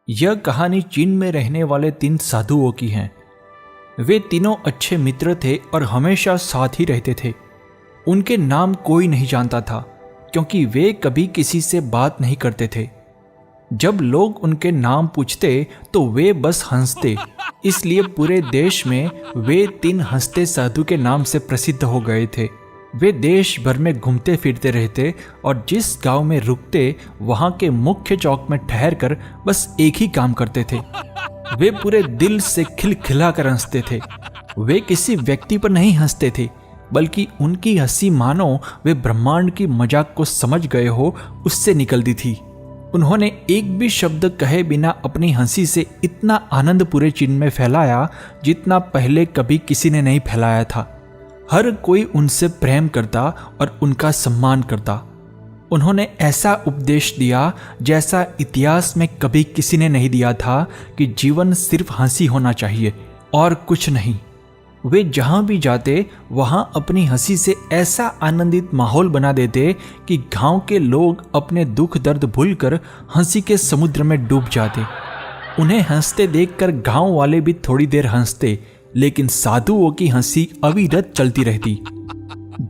यह कहानी चीन में रहने वाले 3 साधुओं की है। वे तीनों अच्छे मित्र थे और हमेशा साथ ही रहते थे। उनके नाम कोई नहीं जानता था क्योंकि वे कभी किसी से बात नहीं करते थे। जब लोग उनके नाम पूछते तो वे बस हंसते, इसलिए पूरे देश में वे 3 हंसते साधु के नाम से प्रसिद्ध हो गए थे। वे देश भर में घूमते फिरते रहते और जिस गांव में रुकते वहां के मुख्य चौक में ठहरकर बस एक ही काम करते थे। वे पूरे दिल से खिलखिला कर हंसते थे। वे किसी व्यक्ति पर नहीं हंसते थे, बल्कि उनकी हंसी मानो वे ब्रह्मांड की मजाक को समझ गए हो उससे निकलती थी। उन्होंने एक भी शब्द कहे बिना अपनी हंसी से इतना आनंद पूरे चीन में फैलाया जितना पहले कभी किसी ने नहीं फैलाया था। हर कोई उनसे प्रेम करता और उनका सम्मान करता। उन्होंने ऐसा उपदेश दिया जैसा इतिहास में कभी किसी ने नहीं दिया था कि जीवन सिर्फ हंसी होना चाहिए और कुछ नहीं। वे जहां भी जाते वहां अपनी हंसी से ऐसा आनंदित माहौल बना देते कि गांव के लोग अपने दुख दर्द भूलकर हंसी के समुद्र में डूब जाते। उन्हें हंसते देखकर गांव वाले भी थोड़ी देर हंसते, लेकिन साधुओं की हंसी अविरत चलती रहती।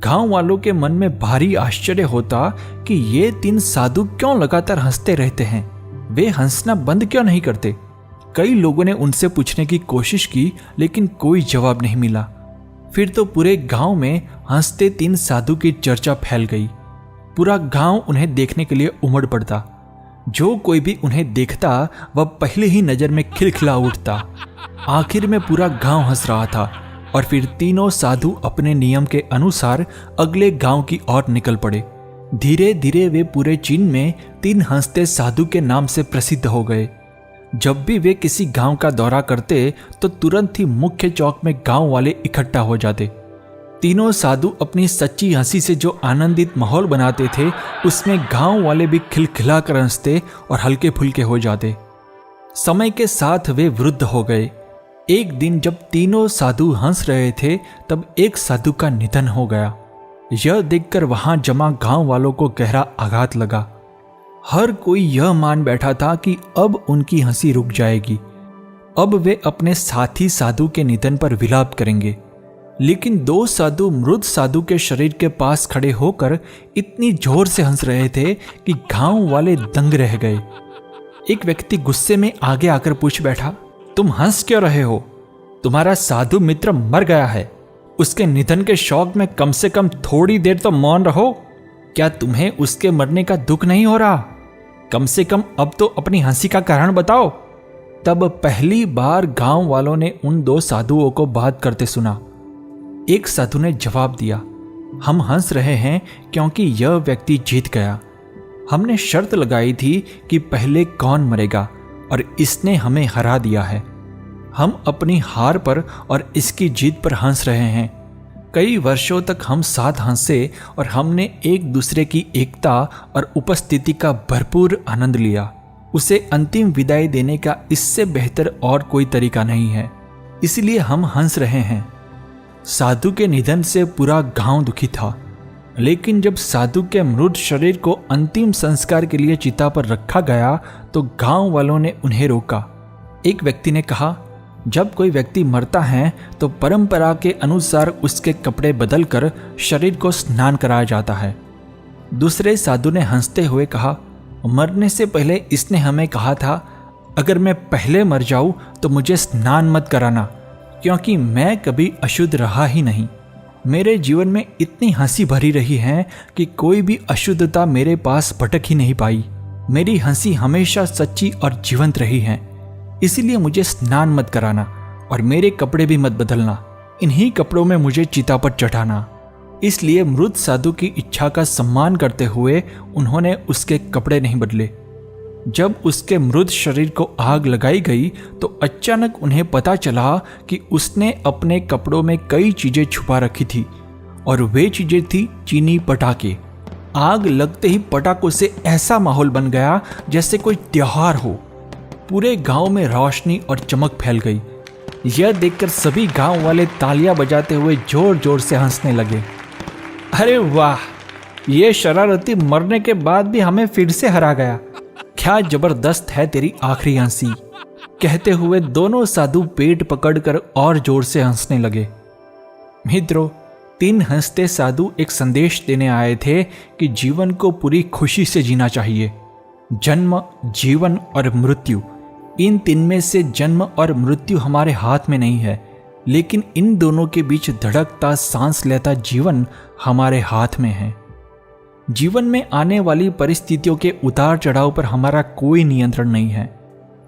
गांव वालों के मन में भारी आश्चर्य होता कि ये 3 साधु क्यों लगातार हंसते रहते हैं, वे हंसना बंद क्यों नहीं करते। कई लोगों ने उनसे पूछने की कोशिश की, लेकिन कोई जवाब नहीं मिला। फिर तो पूरे गांव में हंसते 3 साधु की चर्चा फैल गई। पूरा गांव उन्हें देखने के लिए उमड़ पड़ता। जो कोई भी उन्हें देखता वह पहले ही नजर में खिलखिला उठता। आखिर में पूरा गांव हंस रहा था और फिर तीनों साधु अपने नियम के अनुसार अगले गांव की ओर निकल पड़े। धीरे धीरे वे पूरे चीन में 3 हंसते साधु के नाम से प्रसिद्ध हो गए। जब भी वे किसी गांव का दौरा करते तो तुरंत ही मुख्य चौक में गांव वाले इकट्ठा हो जाते। तीनों साधु अपनी सच्ची हंसी से जो आनंदित माहौल बनाते थे उसमें गांव वाले भी खिलखिला कर हंसते और हल्के फुल्के हो जाते। समय के साथ वे वृद्ध हो गए। एक दिन जब तीनों साधु हंस रहे थे तब एक साधु का निधन हो गया। यह देखकर वहां जमा गांव वालों को गहरा आघात लगा। हर कोई यह मान बैठा था कि अब उनकी हंसी रुक जाएगी, अब वे अपने साथी साधु के निधन पर विलाप करेंगे। लेकिन 2 साधु मृत साधु के शरीर के पास खड़े होकर इतनी जोर से हंस रहे थे कि गांव वाले दंग रह गए। एक व्यक्ति गुस्से में आगे आकर पूछ बैठा, तुम हंस क्यों रहे हो? तुम्हारा साधु मित्र मर गया है। उसके निधन के शौक में कम से कम थोड़ी देर तो मौन रहो। क्या तुम्हें उसके मरने का दुख नहीं हो रहा? कम से कम अब तो अपनी हंसी का कारण बताओ। तब पहली बार गांव वालों ने उन 2 साधुओं को बात करते सुना। एक साधु ने जवाब दिया, हम हंस रहे हैं क्योंकि यह व्यक्ति जीत गया। हमने शर्त लगाई थी कि पहले कौन मरेगा और इसने हमें हरा दिया है। हम अपनी हार पर और इसकी जीत पर हंस रहे हैं। कई वर्षों तक हम साथ हंसे और हमने एक दूसरे की एकता और उपस्थिति का भरपूर आनंद लिया। उसे अंतिम विदाई देने का इससे बेहतर और कोई तरीका नहीं है, इसलिए हम हंस रहे हैं। साधु के निधन से पूरा गांव दुखी था, लेकिन जब साधु के मृत शरीर को अंतिम संस्कार के लिए चिता पर रखा गया तो गांव वालों ने उन्हें रोका। एक व्यक्ति ने कहा, जब कोई व्यक्ति मरता है तो परंपरा के अनुसार उसके कपड़े बदलकर शरीर को स्नान कराया जाता है। दूसरे साधु ने हंसते हुए कहा, मरने से पहले इसने हमें कहा था अगर मैं पहले मर जाऊं तो मुझे स्नान मत कराना, क्योंकि मैं कभी अशुद्ध रहा ही नहीं। मेरे जीवन में इतनी हंसी भरी रही है कि कोई भी अशुद्धता मेरे पास भटक ही नहीं पाई। मेरी हंसी हमेशा सच्ची और जीवंत रही है, इसलिए मुझे स्नान मत कराना और मेरे कपड़े भी मत बदलना। इन्हीं कपड़ों में मुझे चिता पर चढ़ाना। इसलिए मृत साधु की इच्छा का सम्मान करते हुए उन्होंने उसके कपड़े नहीं बदले। जब उसके मृत शरीर को आग लगाई गई तो अचानक उन्हें पता चला कि उसने अपने कपड़ों में कई चीजें छुपा रखी थी और वे चीजें थी चीनी पटाखे। आग लगते ही पटाखों से ऐसा माहौल बन गया जैसे कोई त्योहार हो। पूरे गांव में रोशनी और चमक फैल गई। यह देखकर सभी गांव वाले तालियां बजाते हुए जोर जोर से हंसने लगे। अरे वाह, ये शरारती मरने के बाद भी हमें फिर से हरा गया। क्या जबरदस्त है तेरी आखिरी हंसी। कहते हुए दोनों साधु पेट पकड़कर और जोर से हंसने लगे। मित्रों, 3 हंसते साधु एक संदेश देने आए थे कि जीवन को पूरी खुशी से जीना चाहिए। जन्म, जीवन और मृत्यु, इन 3 में से जन्म और मृत्यु हमारे हाथ में नहीं है, लेकिन इन दोनों के बीच धड़कता सांस लेता जीवन हमारे हाथ में है। जीवन में आने वाली परिस्थितियों के उतार चढ़ाव पर हमारा कोई नियंत्रण नहीं है,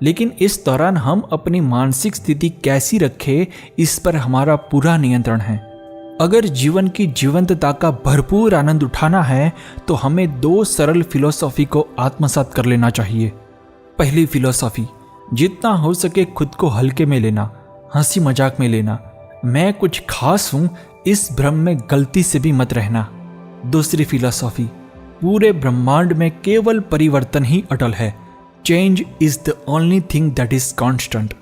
लेकिन इस दौरान हम अपनी मानसिक स्थिति कैसी रखें, इस पर हमारा पूरा नियंत्रण है। अगर जीवन की जीवंतता का भरपूर आनंद उठाना है तो हमें 2 सरल फिलॉसफी को आत्मसात कर लेना चाहिए। पहली फिलॉसफी, जितना हो सके खुद को हल्के में लेना, हंसी मजाक में लेना। मैं कुछ खास हूं, इस भ्रम में गलती से भी मत रहना। दूसरी फिलॉसफी, पूरे ब्रह्मांड में केवल परिवर्तन ही अटल है। Change is the only thing that is constant.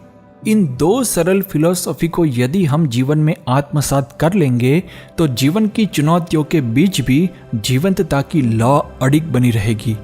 इन 2 सरल फिलॉसफी को यदि हम जीवन में आत्मसात कर लेंगे तो जीवन की चुनौतियों के बीच भी जीवंतता की लौ अडिग बनी रहेगी।